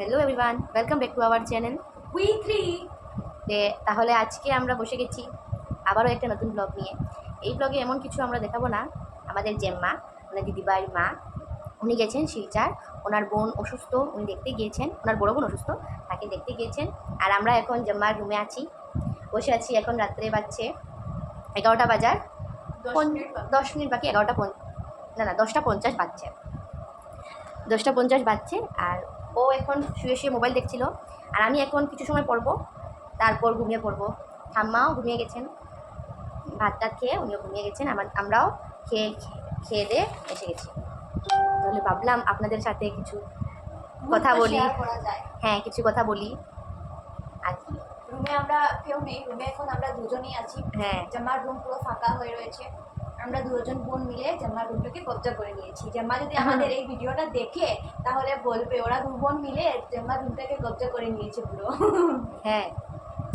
Hello everyone, welcome back to our channel we three. তাহলে আজকে আমরা বসে গেছি আবারও একটা নতুন ব্লগ নিয়ে। এই ব্লগে এমন কিছু আমরা দেখাবো না। আমাদের জেম্মা, মানে দিদিবাড়ির মা, উনি গেছেন শিলচার। ওনার বোন অসুস্থ, উনি দেখতে গিয়েছেন। ওনার বড় বোন অসুস্থ, তাকে দেখতে গিয়েছেন। আর আমরা এখন জেম্মার রুমে আছি, বসে আছি। এখন রাত্রে বাজছে 11টা বাজার 10 মিনিট বাকি। 10টা 50 বাজছে। 10টা 50 বাজছে। আর ও এখন শুয়ে শুয়ে মোবাইল দেখছিল। আর আমি এখন কিছু সময় পড়বো, তারপর ঘুমিয়ে পড়বো। ঠাম্মাও ঘুমিয়ে গেছেন, ভাত টাত খেয়ে উনিও ঘুমিয়ে গেছেন। আমরাও খেয়ে খেয়ে দিয়ে এসে গেছি। তাহলে ভাবলাম আপনাদের সাথে কিছু কথা বলি। হ্যাঁ, কিছু কথা বলি। আর কি, রুমে আমরা কেউ নেই, রুমে এখন আমরা দুজনেই আছি। হ্যাঁ, জাম্মার রুম পুরো ফাঁকা হয়ে রয়েছে। আমরা দুজন বোন মিলে জাম্মার রুমটাকে কবজা করে নিয়েছি। জাম্মা যদি আমাদের এই ভিডিওটা দেখে তাহলে বলবে ওরা দু বোন মিলে জাম্মার রুমটাকে কবজা করে নিয়েছে পুরো। হ্যাঁ,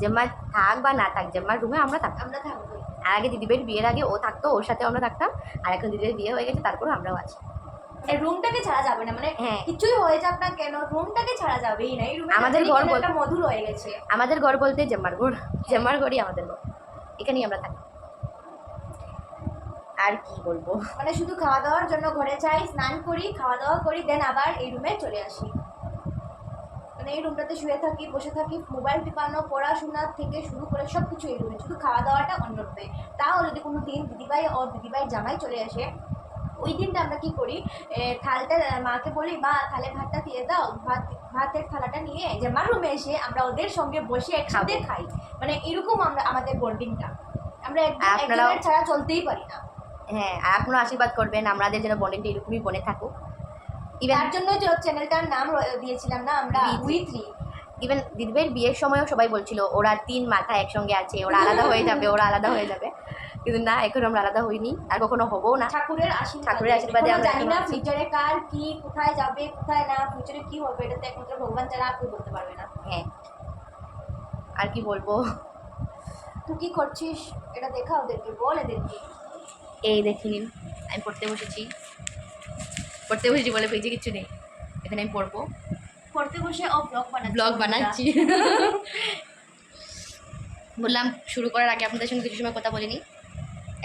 জেম্মা থাক বা না থাক, জেম্মার রুমে আমরা থাকতাম। আমরা থাকবো। আর আগে দিদিবের বিয়ের আগে ও থাকতো, ওর সাথে আমরা থাকতাম। আর এখন দিদির বিয়ে হয়ে গেছে, তারপরও আমরাও আছি। রুমটাকে ছাড়া যাবে না, মানে হ্যাঁ, কিছুই হয়ে যাক না কেন, রুমটাকে ছাড়া যাবেই না। এই রুমে আমাদের ঘর একটা মধুর হয়ে গেছে। আমাদের ঘর বলতে জেম্মার ঘর, জেম্মার ঘরই আমাদের ঘর। এখানেই আমরা থাকি। আর কি বলবো, মানে শুধু খাওয়া দাওয়ার জন্য ঘরে যাই, স্নান করি, খাওয়া দাওয়া করি, দেন আবার এই রুমে চলে আসি। মানে এই রুমটাতে শুয়ে থাকি, বসে থাকি, মোবাইল টিপানো, পড়াশোনা থেকে শুরু করে সব কিছু এই রুমে, শুধু খাওয়া দাওয়াটা অন্য রুমে। তাও যদি কোনো দিন দিদিভাই ও দিদিভাই জামাই চলে আসে, ওই দিনটা আমরা কি করি, থালটা মাকে বলি, মা থালে ভাতটা দিয়ে দাও, ভাতের থালাটা নিয়ে জামার রুমে এসে আমরা ওদের সঙ্গে বসে একসাথে খাই। মানে এরকম আমরা আমাদের বন্ডিংটা, আমরা একজনের ছাড়া চলতেই পারি না। হ্যাঁ, আর আপনারা আশীর্বাদ করবেন আমাদের যেন বন্ডিংটা এরকমই বনে থাকুক। তার জন্য যে চ্যানেলটার নাম দিয়েছিলাম না আমরা, উই থ্রি। ইভেন দিদিভাইয়ের বিয়ের সময়ও সবাই বলছিল ওরা 3 মাথা একসঙ্গে আছে, ওরা আলাদা হয়ে যাবে, ওরা আলাদা হয়ে যাবে। কিন্তু না, এখন আমরা আলাদা হইনি, আর কখনো হবও না। ঠাকুরের আশীর্বাদে আমরা জানি না ফিউচারে কার কি, কোথায় যাবে কোথায় না, ফিউচারে কি হবে, এটা তো একমাত্র ভগবান ছাড়া আর কেউ বলতে পারবে না। হ্যাঁ, আর কি বলবো। তুই কি করছিস এটা দেখা ওদেরকে বল, এদেরকে। এই দেখে নিন, আমি পড়তে বসেছি বলে পেয়েছি কিছু নেই। এখানে আমি পড়বো, পড়তে বসে ও ব্লগ বানাচ্ছি। বললাম শুরু করার আগে আপনাদের সঙ্গে কিছু সময় কথা বলিনি,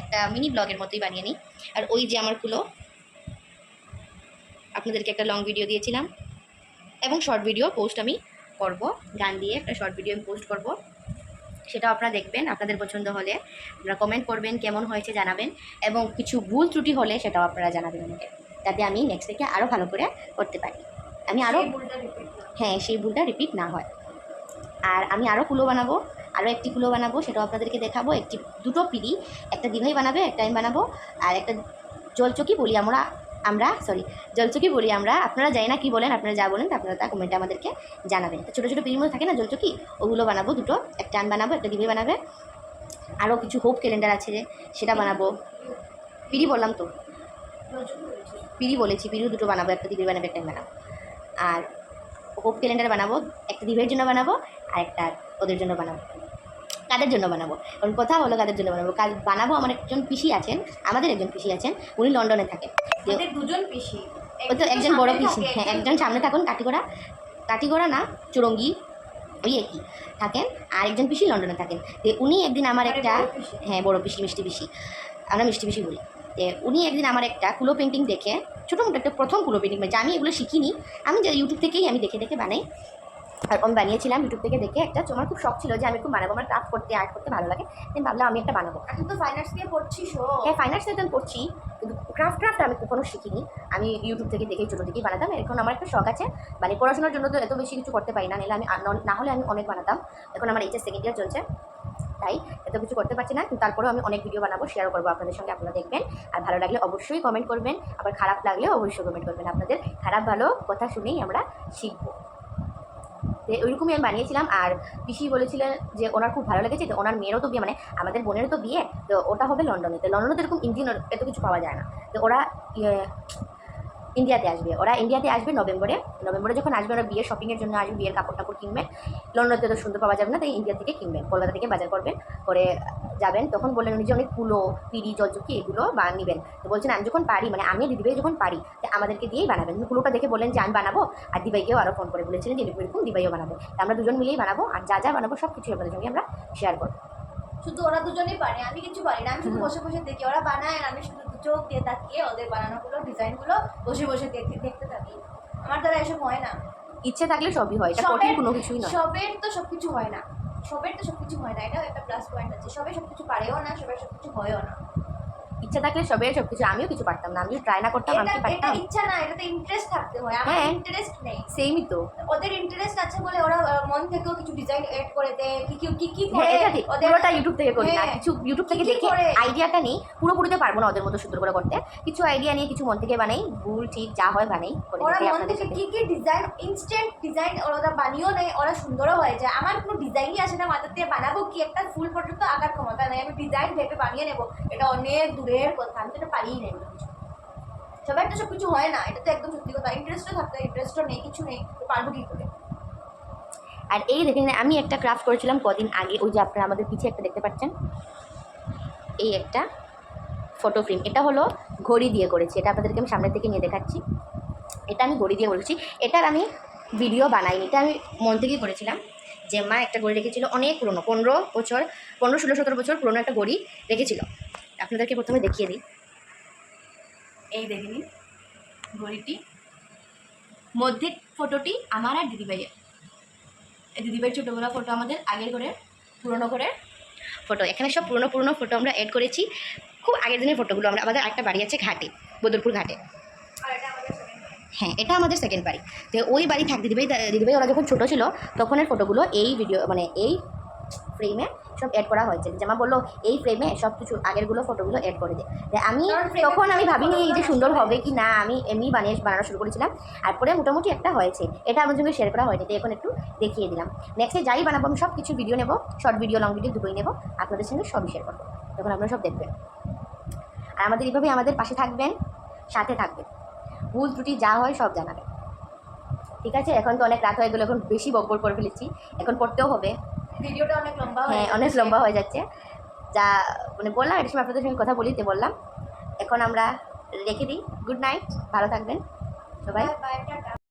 একটা মিনি ব্লগের মতোই বানিয়ে নিই। আর ওই যে আমার কুলো, আপনাদেরকে একটা লং ভিডিও দিয়েছিলাম এবং শর্ট ভিডিও পোস্ট আমি করব, গান দিয়ে একটা শর্ট ভিডিও আমি পোস্ট করব। সেটাও আপনারা দেখবেন, আপনাদের পছন্দ হলে আপনারা কমেন্ট করবেন, কেমন হয়েছে জানাবেন। এবং কিছু ভুল ত্রুটি হলে সেটাও আপনারা জানাবেন আমাকে, যাতে আমি নেক্সট থেকে আরও ভালো করে করতে পারি। আমি আরও হ্যাঁ, সেই ভুলটা রিপিট না হয়। আর আমি আরও কুলো বানাবো, আরও একটি কুলো বানাবো, সেটাও আপনাদেরকে দেখাবো। দুটো পিড়ি, একটা দিভাই বানাবে, একটা আমি বানাবো। আর একটা জলচকি বলি জলচকি বলি আমরা। আপনারা জানি না কি বলেন, আপনারা যা বলেন আপনারা তা কমেন্টে আমাদেরকে জানাবেন। তো ছোটো ছোটো পিড়ির মধ্যে থাকে না জলচকি, ওগুলো বানাবো দুটো, একটা আমি বানাবো, একটা দিভাই বানাবে। আরও কিছু হোপ ক্যালেন্ডার আছে যে, সেটা বানাবো। পিড়ি বললাম তো, পিড়ি বলেছি, পিড়িও দুটো বানাবো, একটা দিভাই বানাবে, একটা আমি বানাবো। আর হোপ ক্যালেন্ডার বানাবো, একটা দিভাইয়ের জন্য বানাবো আর একটা ওদের জন্য বানাবো। কাদের জন্য বানাবো, কারণ কথা হলো কাদের জন্য বানাবো। আমার একজন পিসি আছেন, আমাদের একজন পিসি আছেন, উনি লন্ডনে থাকেন। দুজন পিসি, ওই তো একজন বড় পিসি, হ্যাঁ, একজন সামনে থাকুন, কাটিগড়া না চুরঙ্গি, ওই একই থাকেন। আর একজন পিসি লন্ডনে থাকেন। তো উনি একদিন আমার একটা, হ্যাঁ বড় পিসি, মিষ্টি পিসি, আমরা মিষ্টি পিসি বলি। তো উনি একদিন আমার একটা কুলো পেন্টিং দেখে, ছোটো মোটো একটা প্রথম কুলো পেন্টিং, মানে আমি এগুলো শিখিনি, আমি যে ইউটিউব থেকেই আমি দেখে দেখে বানাই। আর আমি বানিয়েছিলাম ইউটিউব থেকে দেখে একটা। আমার খুব শখ ছিল যে আমি খুব বানাবো, আমার ক্রাফট করতে, আর্ট করতে ভালো লাগে। আমি ভাবলাম আমি একটা বানাবো। এখন তো ফাইন আর্টস নিয়ে পড়ছিস? হ্যাঁ, ফাইন আর্টস নিয়ে তো আমি পড়ছি, কিন্তু ক্রাফট আমি কখনো শিখিনি। আমি ইউটিউব থেকে দেখেই ছোটো থেকেই বানাতাম। এখন আমার একটা শখ আছে, মানে পড়াশোনার জন্য তো এত বেশি কিছু করতে পারি না, না হলে আমি অনেক বানাতাম। এখন আমার এইচএস সেকেন্ড ইয়ার চলছে, তাই এত কিছু করতে পারছি না। কিন্তু তারপরেও আমি অনেক ভিডিও বানাবো, শেয়ার করবো আপনাদের সঙ্গে, আপনারা দেখবেন। আর ভালো লাগলে অবশ্যই কমেন্ট করবেন, আবার খারাপ লাগলেও অবশ্যই কমেন্ট করবেন। আপনাদের খারাপ ভালো কথা শুনেই আমরা শিখবো। তো ওইরকমই আমি বানিয়েছিলাম। আর পিসি বলেছিলেন যে ওনার খুব ভালো লেগেছে, তো ওনার মেয়েরও তো বিয়ে, মানে আমাদের বোনেরও তো বিয়ে, তো ওটা হবে লন্ডনে। তো লন্ডনে তো এরকম ইঞ্জিন এত কিছু পাওয়া যায় না। তো ওরা ইন্ডিয়াতে আসবে। ওরা ইন্ডিয়াতে আসবে নভেম্বরে যখন আসবে ওরা বিয়ের শপিংয়ের জন্য আসবে, বিয়ের কাপড় টাপড় কিনবেন। লন্ডনতে তো সুন্দর পাওয়া যাবে না, তাই ইন্ডিয়া থেকে কিনবেন, কলকাতা থেকে বাজার করবেন, করে যাবেন। তখন বললেন উনি যে অনেক কুলো, পিড়ি, জলচকি এগুলো নেবেন। তো বলছেন আমি যখন পারি, মানে আমি দিদিভাই যখন পারি, তো আমাদেরকে দিয়েই বানাবেন। কুলোটা দেখে বললেন যে আমি বানাবো, আর দিদিভাইকেও আরও ফোন করে বলেছিলেন যে এরকম দিদিভাইও বানাবে। তো আমরা দুজন মিলেই বানাবো, আর যা যা বানাবো সব কিছু আপনাদের সঙ্গে আমরা শেয়ার করবো। শুধু ওরা দুজনেই পারে, আমি কিছু পারি না। আমি শুধু বসে বসে দেখি ওরা বানায়, আর আমি শুধু চোখ দিয়ে তাকিয়ে ওদের বানানোগুলো, ডিজাইনগুলো বসে বসে দেখতে থাকি। আমার দ্বারা এসব হয় না। ইচ্ছে থাকলে সবই হয়, এটা কঠিন কোনো কিছুই নয়। সবের তো সবকিছু হয় না, এটাও একটা প্লাস পয়েন্ট আছে। সবে সবকিছু পারেও না, সবের সবকিছু হয়ও না। ইচ্ছা থাকলে সবের সবকিছু, আমিও কিছু পারতাম না, আমি যদি ট্রাই না করতাম আমি কি এটা পারতাম? ইচ্ছা না, এটাতে ইন্টারেস্ট থাকতে হয়। আমার হ্যাঁ। ইন্টারেস্ট নেই। সেমই তো। ওদের ইন্টারেস্ট আছে বলে ওরা মন থেকেও কিছু ডিজাইন এড করে দেয়, কি হ্যাঁ, করে এটা ঠিক। পুরোটা ইউটিউব থেকে করি না, হ্যাঁ। কিছু ইউটিউব থেকে কি দেখে করে? আইডিয়াটা নেই, পুরোপুরিতে পারবো না ওদের মতো সুন্দর করে করতে। কিছু আইডিয়া নিয়ে কিছু মন থেকে বানাই, ভুল ঠিক যা হয় বানাই, করে ওরা দেখাই মন আপনাদের থেকে সাথে। কি ডিজাইন, ইনস্ট্যান্ট ডিজাইন ওরা বানিয়েও নেয়, ওরা সুন্দরও হয়ে যায়। আমার কোনো ডিজাইনই আসে না মাথার দিয়ে, বানাবো কি একটা ফুল পর্যন্ত আঁকার ক্ষমতা নেই। আমি ডিজাইন ভেবে বানিয়ে নেবো, এটা অনেক দূরের কথা, আমি তো এটা পারিই নেই। সবার তো সবকিছু হয় না, এটা তো একদম সত্যি কথা। ইন্টারেস্টও থাকতে, ইন্টারেস্টও নেই, কিছু নেই, তো পারবো কি করে? আর এই দেখেন, আমি একটা ক্রাফট করেছিলাম কদিন আগে, ওই যে আপনারা আমাদের পিছিয়ে একটা দেখতে পাচ্ছেন, এই একটা ফটো ফ্রেম। এটা হলো ঘড়ি দিয়ে করেছি, এটা আপনাদেরকে আমি সামনের থেকে নিয়ে দেখাচ্ছি। এটা আমি ঘড়ি দিয়ে করেছি, এটার আমি ভিডিও বানাইনি, এটা আমি মন থেকেই করেছিলাম। যে মা একটা ঘড়ি রেখেছিল, অনেক পুরনো, 15-16-17 বছর পুরনো একটা ঘড়ি রেখেছিল। আপনাদেরকে প্রথমে দেখিয়ে দিই, এই দেখে নিন ঘড়িটি। মধ্যে ফটোটি আমার আর দিদিভাইয়ের, দিদিভাইয়ের ছোটোবেলা ফটো, আমাদের আগের করে পুরনো করে ফটো। এখানে সব পুরনো ফটো আমরা অ্যাড করেছি, খুব আগের দিনের ফটোগুলো। আমরা আমাদের একটা বাড়ি আছে ঘাটে, বদরপুর ঘাটে। আর এটা আমাদের second one। হ্যাঁ, এটা আমাদের সেকেন্ড বাড়ি। তো ওই বাড়ি থাক দিদিভাই ওরা যখন ছোটো ছিল তখনের ফটোগুলো এই ভিডিও, মানে এই ফ্রেমে সব অ্যাড করা হয়েছে। যেমন বললো এই ফ্রেমে সব কিছু আগেরগুলো ফটোগুলো অ্যাড করে দে। আমি তখন আমি ভাবিনি এই যে সুন্দর হবে কি না, আমি এমনি বানানো শুরু করেছিলাম। আর পরে মোটামুটি একটা হয়েছে, এটা আমার সঙ্গে শেয়ার করা হয়নি, তো এখন একটু দেখিয়ে দিলাম। নেক্সটে যাই বানাবো আমি সব কিছু ভিডিও নেবো, শর্ট ভিডিও, লং ভিডিও দুটোই নেবো, আপনাদের সঙ্গে সবই শেয়ার করবো, তখন আপনারা সব দেখবেন। আর আমাদের এইভাবে আমাদের পাশে থাকবেন, সাথে থাকবেন, ভুল ত্রুটি যা হয় সব জানাবেন, ঠিক আছে? এখন তো অনেক রাত হয়ে গেলো, এখন বেশি বকবক করে ফেলেছি, এখন পড়তেও হবে। ভিডিওটা অনেক লম্বা হ্যাঁ, অনেক লম্বা হয়ে যাচ্ছে, যা মানে বললাম এটার সময় আপনাদের সঙ্গে কথা বলিতে বললাম। এখন আমরা রেখে দিই, গুড নাইট, ভালো থাকবেন সবাই। Bye, tata.